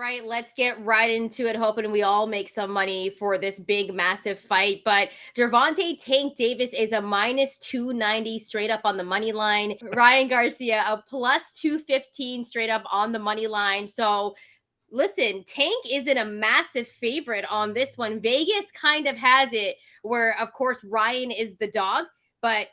right, let's get right into it, hoping we all make some money for this big, massive fight. But Gervonta Tank Davis is a minus 290 straight up on the money line. Ryan Garcia, a plus 215 straight up on the money line. So listen, Tank isn't a massive favorite on this one. Vegas kind of has it where, of course, Ryan is the dog, but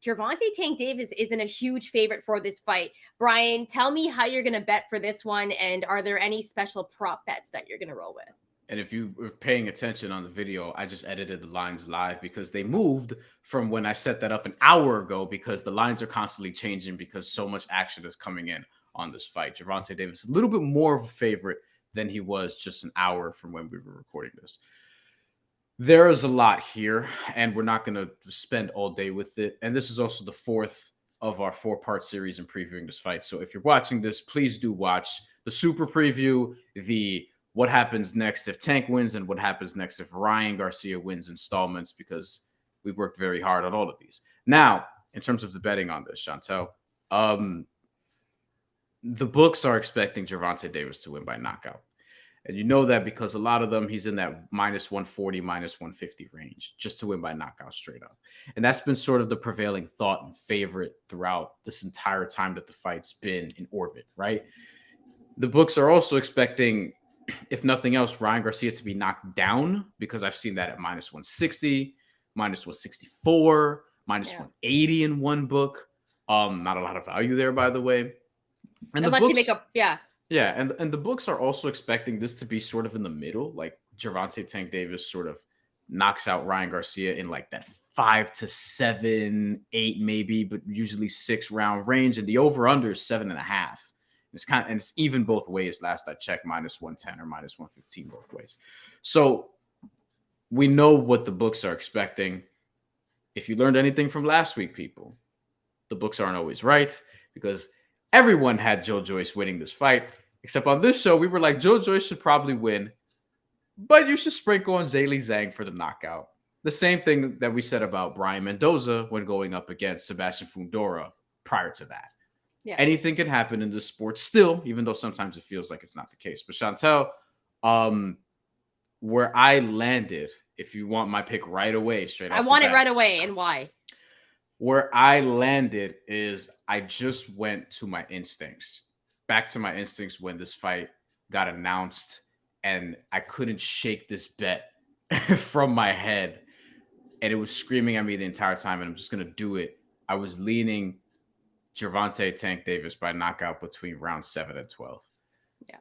Gervonta Tank Davis isn't a huge favorite for this fight. Bryan, tell me how you're going to bet for this one, and are there any special prop bets that you're going to roll with? And if you were paying attention on the video, I just edited the lines live because they moved from when I set that up an hour ago because the lines are constantly changing because so much action is coming in on this fight. Gervonta Davis, a little bit more of a favorite than he was just an hour from when we were recording this. There is a lot here, and we're not going to spend all day with it. And this is also the fourth of our 4-part series in previewing this fight. So if you're watching this, please do watch the super preview, the what happens next if Tank wins and what happens next if Ryan Garcia wins installments, because we worked very hard on all of these. Now, in terms of the betting on this, Shantelle, the books are expecting Gervonta Davis to win by knockout. And you know that because a lot of them, he's in that minus 140, minus 150 range just to win by knockout straight up. And that's been sort of the prevailing thought and favorite throughout this entire time that the fight's been in orbit, right? The books are also expecting, if nothing else, Ryan Garcia to be knocked down, because I've seen that at minus 160, minus 164, minus 180 in one book. Not a lot of value there, by the way. And unless you make a, Yeah, and the books are also expecting this to be sort of in the middle, like Gervonta Tank Davis sort of knocks out Ryan Garcia in like that 5 to 7, 8 maybe, but usually 6 round range, and the over under is 7.5. It's even both ways. Last I checked, minus 110 or minus 115 both ways. So we know what the books are expecting. If you learned anything from last week, people, the books aren't always right, because everyone had Joe Joyce winning this fight, except on this show, we were like, Joe Joyce should probably win, but you should sprinkle on Zhilei Zhang for the knockout. The same thing that we said about Brian Mendoza when going up against Sebastian Fundora prior to that. Yeah. Anything can happen in this sport still, even though sometimes it feels like it's not the case. But Shantelle, where I landed, if you want my pick right away, straight off I want it right away, and why? Where I landed is I just went to my instincts, back to my instincts when this fight got announced, and I couldn't shake this bet from my head, and it was screaming at me the entire time, and I'm just going to do it. I was leaning Gervonta Tank Davis by knockout between round 7 and 12,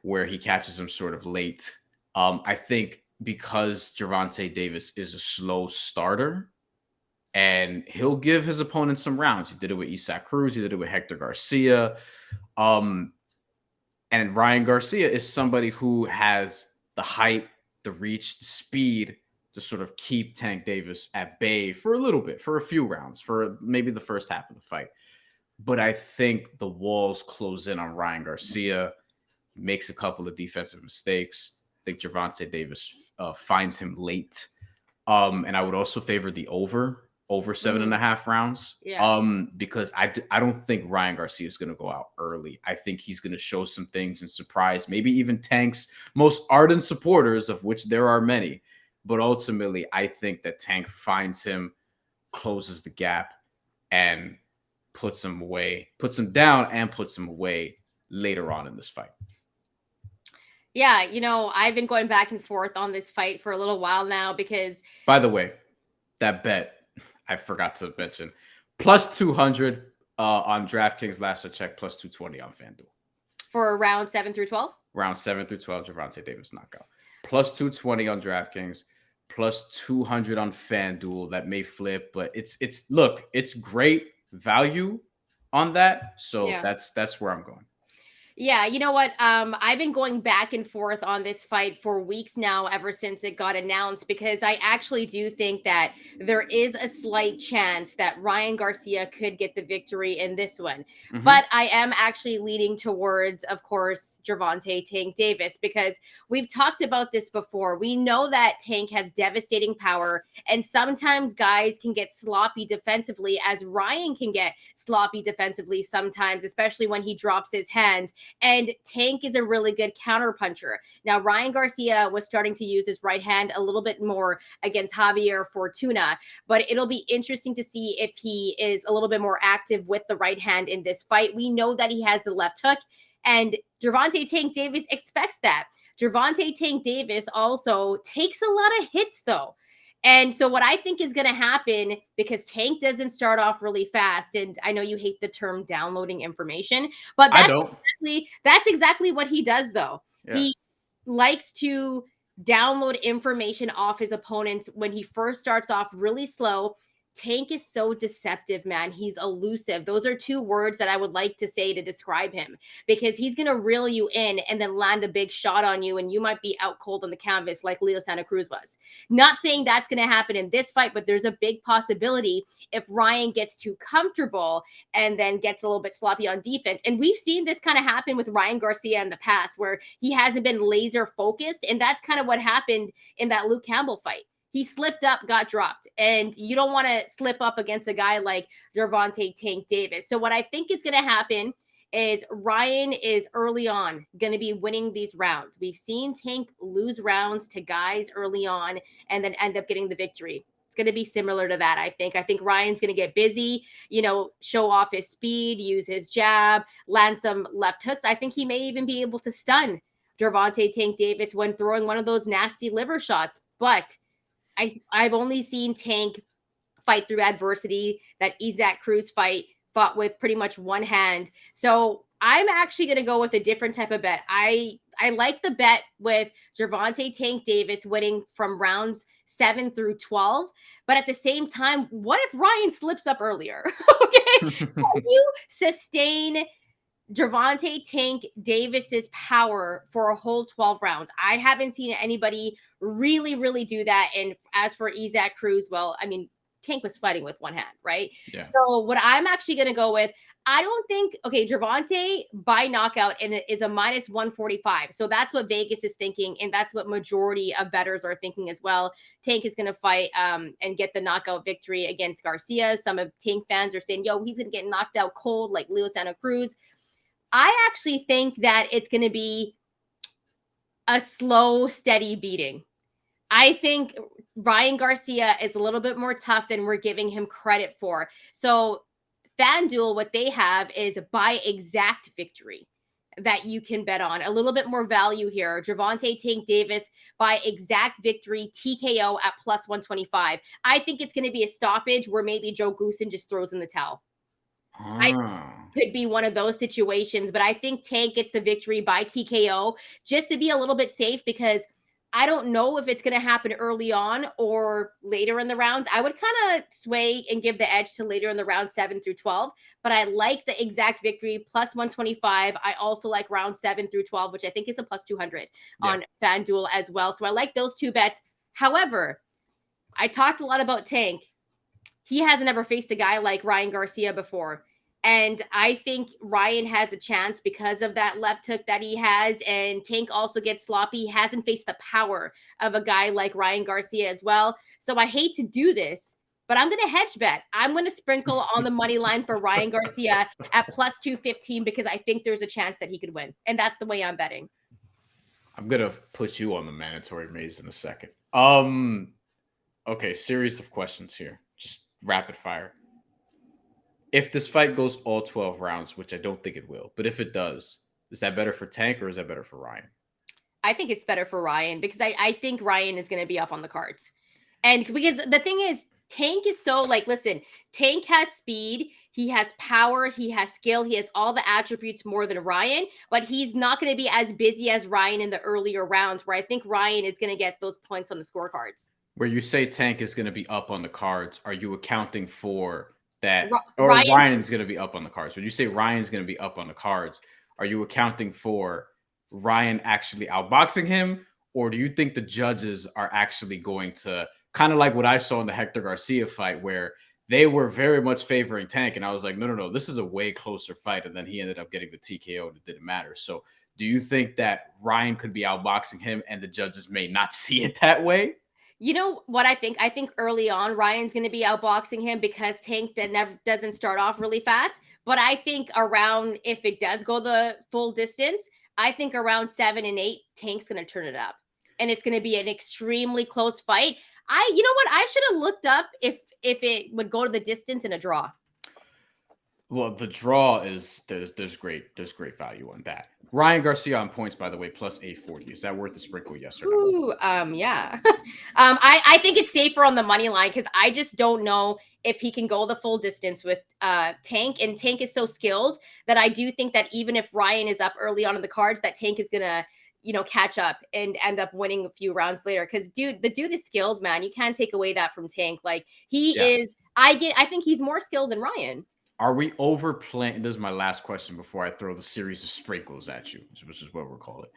where he catches him sort of late. I think because Gervonta Davis is a slow starter, and he'll give his opponent some rounds. He did it with Isaac Cruz. He did it with Hector Garcia. And Ryan Garcia is somebody who has the height, the reach, the speed to sort of keep Tank Davis at bay for a little bit, for a few rounds, for maybe the first half of the fight. But I think the walls close in on Ryan Garcia. He makes a couple of defensive mistakes. I think Gervonta Davis finds him late. And I would also favor the over 7.5 rounds. Because I don't think Ryan Garcia is going to go out early. I think he's going to show some things and surprise maybe even Tank's most ardent supporters, of which there are many. But ultimately, I think that Tank finds him, closes the gap, and puts him down and puts him away later on in this fight. Yeah, I've been going back and forth on this fight for a little while now because... By the way, that bet, I forgot to mention, plus 200 on DraftKings last I checked, plus 220 on FanDuel. For round 7 through 12? Round 7 through 12, Gervonta Davis knockout. Plus 220 on DraftKings, plus 200 on FanDuel. That may flip, but it's great value on that. So that's where I'm going. Yeah, you know what? I've been going back and forth on this fight for weeks now, ever since it got announced, because I actually do think that there is a slight chance that Ryan Garcia could get the victory in this one. Mm-hmm. But I am actually leaning towards, of course, Gervonta Tank Davis, because we've talked about this before. We know that Tank has devastating power, and sometimes guys can get sloppy defensively, as Ryan can get sloppy defensively sometimes, especially when he drops his hand. And Tank is a really good counterpuncher. Now, Ryan Garcia was starting to use his right hand a little bit more against Javier Fortuna, but it'll be interesting to see if he is a little bit more active with the right hand in this fight. We know that he has the left hook, and Gervonta Tank Davis expects that. Gervonta Tank Davis also takes a lot of hits, though. And so what I think is going to happen, because Tank doesn't start off really fast, and I know you hate the term downloading information, but that's exactly what he does, though. Yeah. He likes to download information off his opponents when he first starts off really slow. Tank is so deceptive, man. He's elusive. Those are two words that I would like to say to describe him, because he's going to reel you in and then land a big shot on you, and you might be out cold on the canvas like Leo Santa Cruz was. Not saying that's going to happen in this fight, but there's a big possibility if Ryan gets too comfortable and then gets a little bit sloppy on defense. And we've seen this kind of happen with Ryan Garcia in the past, where he hasn't been laser focused. And that's kind of what happened in that Luke Campbell fight. He slipped up, got dropped. And you don't want to slip up against a guy like Gervonta Tank Davis. So what I think is going to happen is Ryan is early on going to be winning these rounds. We've seen Tank lose rounds to guys early on and then end up getting the victory. It's going to be similar to that, I think. I think Ryan's going to get busy, show off his speed, use his jab, land some left hooks. I think he may even be able to stun Gervonta Tank Davis when throwing one of those nasty liver shots. But I've only seen Tank fight through adversity. That Isaac Cruz fight fought with pretty much one hand. So I'm actually going to go with a different type of bet. I like the bet with Gervonta Tank Davis winning from rounds 7 through 12. But at the same time, what if Ryan slips up earlier? Okay. Can you sustain Gervonta Tank Davis's power for a whole 12 rounds? I haven't seen anybody really, really do that. And as for Isaac Cruz, well, I mean, Tank was fighting with one hand, right? Yeah. So what I'm actually going to go with, I don't think, Gervonta by knockout and it is a minus 145. So that's what Vegas is thinking. And that's what majority of bettors are thinking as well. Tank is going to fight and get the knockout victory against Garcia. Some of Tank fans are saying, he's going to get knocked out cold like Leo Santa Cruz. I actually think that it's going to be a slow, steady beating. I think Ryan Garcia is a little bit more tough than we're giving him credit for. So FanDuel, what they have is by exact victory that you can bet on. A little bit more value here. Gervonta Tank Davis by exact victory, TKO at plus 125. I think it's going to be a stoppage where maybe Joe Goosen just throws in the towel. Could be one of those situations, but I think Tank gets the victory by TKO just to be a little bit safe, because I don't know if it's going to happen early on or later in the rounds. I would kind of sway and give the edge to later in the round 7 through 12, but I like the exact victory plus 125. I also like round 7 through 12, which I think is a plus 200 on FanDuel as well. So I like those two bets. However, I talked a lot about Tank. He hasn't ever faced a guy like Ryan Garcia before. And I think Ryan has a chance because of that left hook that he has. And Tank also gets sloppy. He hasn't faced the power of a guy like Ryan Garcia as well. So I hate to do this, but I'm going to hedge bet. I'm going to sprinkle on the money line for Ryan Garcia at plus 215 because I think there's a chance that he could win. And that's the way I'm betting. I'm going to put you on the mandatory maze in a second. Okay, series of questions here. Just rapid fire. If this fight goes all 12 rounds, which I don't think it will, but if it does, is that better for Tank or is that better for Ryan? I think it's better for Ryan because I think Ryan is going to be up on the cards. And because the thing is, Tank is so listen, Tank has speed, he has power, he has skill, he has all the attributes more than Ryan, but he's not going to be as busy as Ryan in the earlier rounds, where I think Ryan is going to get those points on the scorecards. Where you say Tank is going to be up on the cards, are you accounting for that, or Ryan's going to be up on the cards? When you say Ryan's going to be up on the cards, are you accounting for Ryan actually outboxing him, or do you think the judges are actually going to, kind of like what I saw in the Hector Garcia fight, where they were very much favoring Tank, and I was like, no, this is a way closer fight, and then he ended up getting the TKO, and it didn't matter. So do you think that Ryan could be outboxing him, and the judges may not see it that way? You know what I think? I think early on Ryan's going to be outboxing him because Tank that never doesn't start off really fast. But I think around if it does go the full distance, I think around 7 and 8, Tank's going to turn it up, and it's going to be an extremely close fight. You know what? I should have looked up if it would go to the distance in a draw. Well, the draw is there's great value on that. Ryan Garcia on points, by the way, plus 840. Is that worth a sprinkle? Yes or no? Ooh, yeah. I think it's safer on the money line because I just don't know if he can go the full distance with Tank, and Tank is so skilled that I do think that even if Ryan is up early on in the cards, that Tank is gonna catch up and end up winning a few rounds later. Because the dude is skilled, man. You can't take away that from Tank. Like he is. I think he's more skilled than Ryan. Are we overplaying? This is my last question before I throw the series of sprinkles at you, which is what we're calling.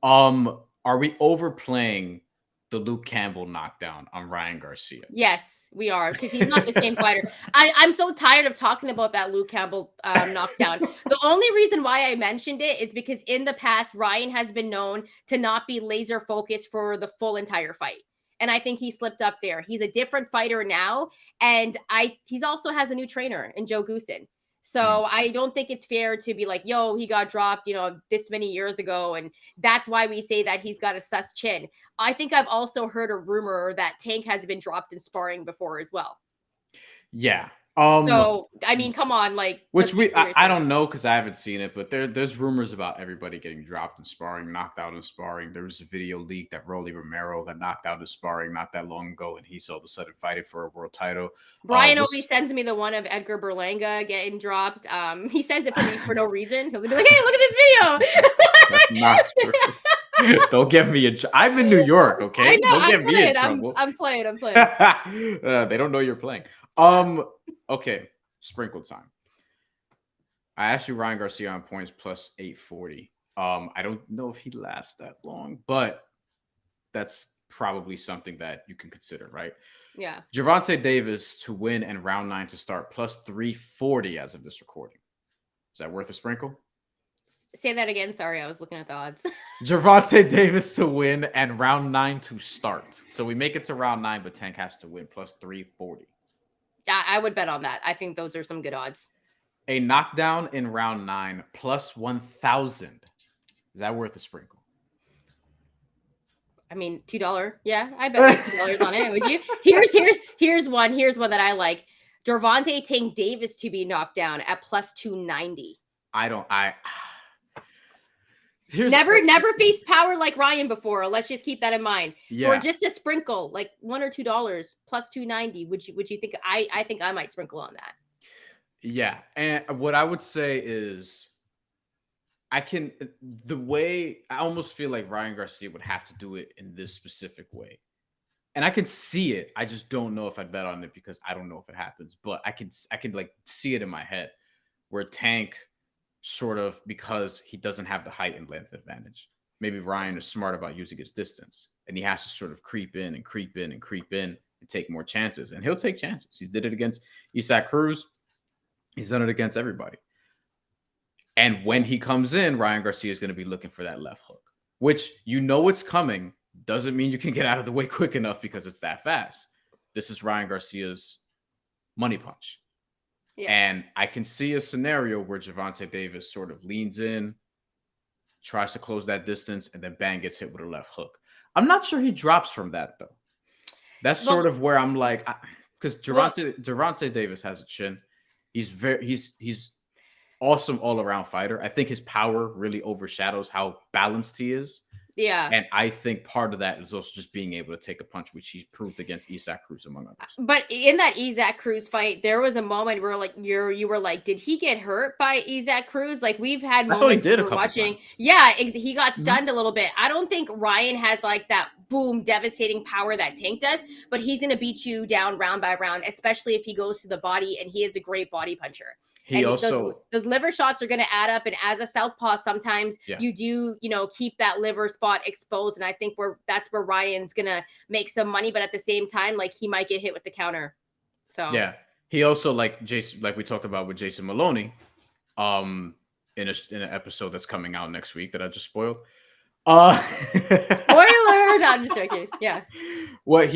Are we overplaying the Luke Campbell knockdown on Ryan Garcia? Yes, we are, because he's not the same fighter. I'm so tired of talking about that Luke Campbell knockdown. The only reason why I mentioned it is because in the past, Ryan has been known to not be laser focused for the full entire fight. And I think he slipped up there. He's a different fighter now. And he's also has a new trainer in Joe Goosen. So I don't think it's fair to be like, yo, he got dropped, this many years ago. And that's why we say that he's got a sus chin. I think I've also heard a rumor that Tank has been dropped in sparring before as well. Yeah. So, I mean, come on, like, which I don't know because I haven't seen it, but there's rumors about everybody getting dropped in sparring, knocked out in sparring. There was a video leak that Rolly Romero got knocked out in sparring not that long ago, and he's all of a sudden fighting for a world title. Brian always sends me the one of Edgar Berlanga getting dropped. He sends it for me for no reason. He'll be like, "Hey, look at this video." That's not true. Don't get me I'm in New York, okay? I know, don't get me in trouble. I'm playing. They don't know you're playing. Okay, sprinkle time. I asked you Ryan Garcia on points plus 840. I don't know if he lasts that long, but that's probably something that you can consider, right? Yeah. Gervonta Davis to win and round 9 to start plus 340 as of this recording. Is that worth a sprinkle? Say that again. Sorry, I was looking at the odds. Gervonta Davis to win and round 9 to start. So we make it to round 9, but Tank has to win plus 340. Yeah, I would bet on that. I think those are some good odds. A knockdown in round 9 plus 1,000. Is that worth a sprinkle? I mean, $2. Yeah, I bet $2 on it. Would you? Here's one. Here's one that I like. Gervonta Tank Davis to be knocked down at plus 290. Never faced power like Ryan before. Let's just keep that in mind. Yeah. For just a sprinkle, like $1 or $2 plus 290. Would you think? I think I might sprinkle on that. Yeah, and what I would say is, I almost feel like Ryan Garcia would have to do it in this specific way, and I can see it. I just don't know if I'd bet on it because I don't know if it happens. But I can like see it in my head where Tank sort of, because he doesn't have the height and length advantage. Maybe Ryan is smart about using his distance, and he has to sort of creep in and take more chances, and he'll take chances. He did it against Isaac Cruz. He's done it against everybody. And when he comes in, Ryan Garcia is going to be looking for that left hook, which it's coming. Doesn't mean you can get out of the way quick enough because it's that fast. This is Ryan Garcia's money punch. Yeah. And I can see a scenario where Gervonta Davis sort of leans in, tries to close that distance, and then bang, gets hit with a left hook. I'm not sure he drops from that, though. That's sort of where I'm like, because Gervonta Davis has a chin. He's awesome all-around fighter. I think his power really overshadows how balanced he is. Yeah. And I think part of that is also just being able to take a punch, which he proved against Isaac Cruz, among others. But in that Isaac Cruz fight, there was a moment where like you were like, did he get hurt by Isaac Cruz? Like we've had moments where we're watching. Times. Yeah, he got stunned a little bit. I don't think Ryan has like that boom, devastating power that Tank does, but he's going to beat you down round by round, especially if he goes to the body, and he is a great body puncher. He also those liver shots are going to add up, and as a southpaw, sometimes you do keep that liver spot exposed, and I think that's where Ryan's going to make some money, but at the same time, like he might get hit with the counter. So yeah, he also like we talked about with Jason Maloney, in an episode that's coming out next week that I just spoiled. Spoiler! No, I'm just joking. Yeah. What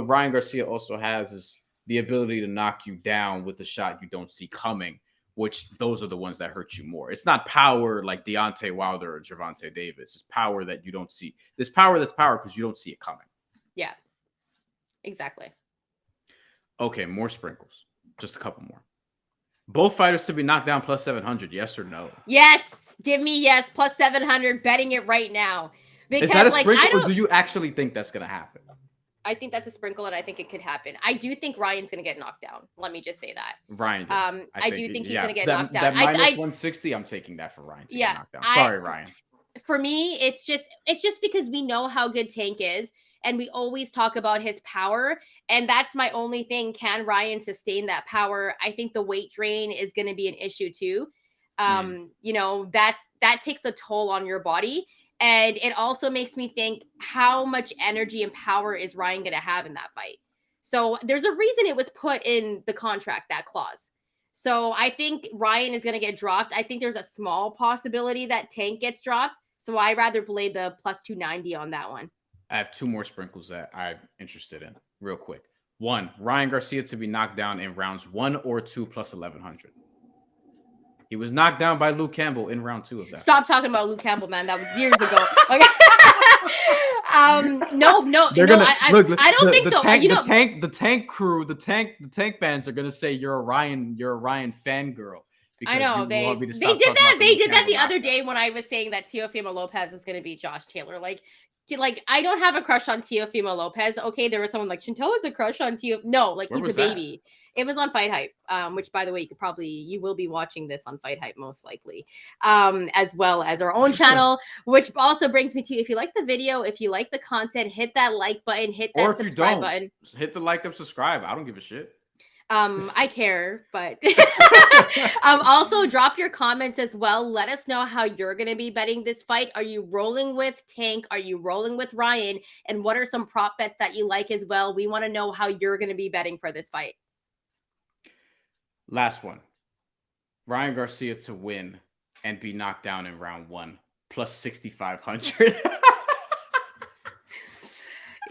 Ryan Garcia also has is the ability to knock you down with a shot you don't see coming, which those are the ones that hurt you more. It's not power like Deontay Wilder or Gervonta Davis. It's power that you don't see. There's power that's power because you don't see it coming. Yeah. Exactly. Okay, more sprinkles. Just a couple more. Both fighters to be knocked down plus 700, yes or no? Yes. Give me yes. Plus 700. Betting it right now. Because, is that a like, sprinkle, or do you actually think that's going to happen? I think that's a sprinkle, and I think it could happen. I do think Ryan's going to get knocked down. Let me just say that. Ryan. I do think he's going to get knocked down. That minus 160, I'm taking that for Ryan to get knocked down. Sorry, Ryan. For me, it's just because we know how good Tank is, and we always talk about his power, and that's my only thing. Can Ryan sustain that power? I think the weight drain is going to be an issue too. You know, that takes a toll on your body. And it also makes me think, how much energy and power is Ryan going to have in that fight? So there's a reason it was put in the contract, that clause. So I think Ryan is going to get dropped. I think there's a small possibility that Tank gets dropped. So I rather play the plus 290 on that one. I have two more sprinkles that I'm interested in real quick. One, Ryan Garcia to be knocked down in rounds 1 or 2 plus 1100. He was knocked down by Luke Campbell in round 2 of that. Stop talking about Luke Campbell, man. That was years ago. Okay. I don't think so. The tank crew, the tank fans are gonna say you're a Ryan fangirl. I know they did that. They did that the other day when I was saying that Teofimo Lopez was gonna be Josh Taylor. Like I don't have a crush on Teofimo Lopez. Okay, there was someone like Shantelle was a crush on Teo. No, like he's a baby. It was on FightHype, which, by the way, you will be watching this on FightHype most likely, as well as our own channel. Which also brings me to, if you like the video, if you like the content, hit that like button, hit that subscribe button. Hit the like and subscribe. I don't give a shit. I care, but also drop your comments as well. Let us know how you're going to be betting this fight. Are you rolling with Tank? Are you rolling with Ryan? And what are some prop bets that you like as well? We want to know how you're going to be betting for this fight. Last one. Ryan Garcia to win and be knocked down in round 1 plus 6,500.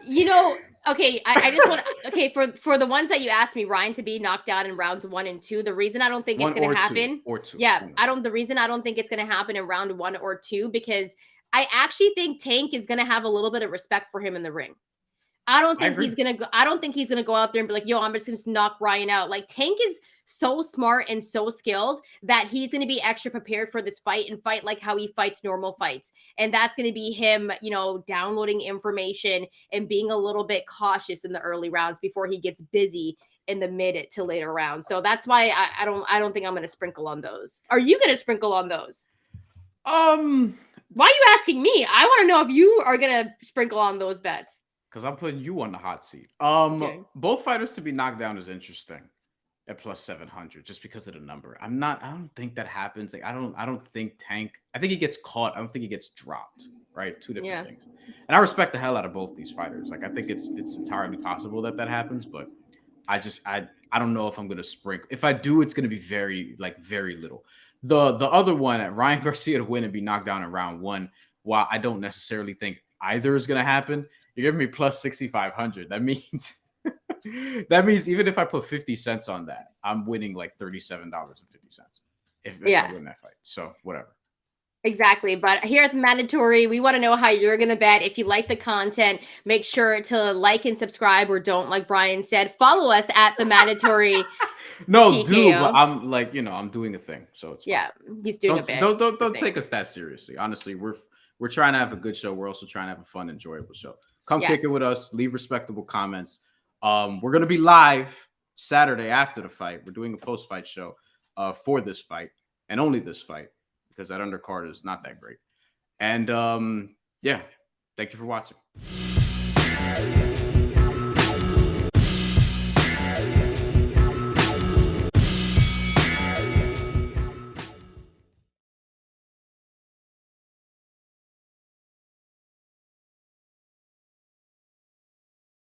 You know, okay, I just want to, okay, for the ones that you asked me, Ryan to be knocked down in rounds 1 and 2, the reason I don't think it's going to happen, the reason I don't think it's going to happen in round 1 or 2, because I actually think Tank is going to have a little bit of respect for him in the ring. I don't think he's gonna go out there and be like, yo, I'm just gonna knock Ryan out. Like, Tank is so smart and so skilled that he's gonna be extra prepared for this fight and fight like how he fights normal fights. And that's gonna be him, you know, downloading information and being a little bit cautious in the early rounds before he gets busy in the mid to later rounds. So that's why I don't think I'm gonna sprinkle on those. Are you gonna sprinkle on those? Why are you asking me? I want to know if you are gonna sprinkle on those bets. Because I'm putting you on the hot seat. Okay. Both fighters to be knocked down is interesting at plus 700, just because of the number. I don't think that happens. Like, I don't think Tank. I think he gets caught. I don't think he gets dropped. Right, two different things. And I respect the hell out of both these fighters. Like, I think it's entirely possible that happens, but I don't know if I'm gonna sprinkle. If I do, it's gonna be very little. The other one, at Ryan Garcia to win and be knocked down in round 1. While I don't necessarily think either is gonna happen, you're giving me plus 6,500. That means even if I put 50 cents on that, I'm winning like $37.50 if I win that fight. So whatever. Exactly. But here at the Mandatory, we want to know how you're going to bet. If you like the content, make sure to like and subscribe, or don't, like Bryan said. Follow us at the Mandatory. No, TKO. But I'm like, I'm doing a thing. So it's fine. He's doing a bit. Don't take us that seriously. Honestly, we're trying to have a good show. We're also trying to have a fun, enjoyable show. Come kick it with us. Leave respectable comments. We're going to be live Saturday after the fight. We're doing a post-fight show for this fight, and only this fight, because that undercard is not that great. And thank you for watching.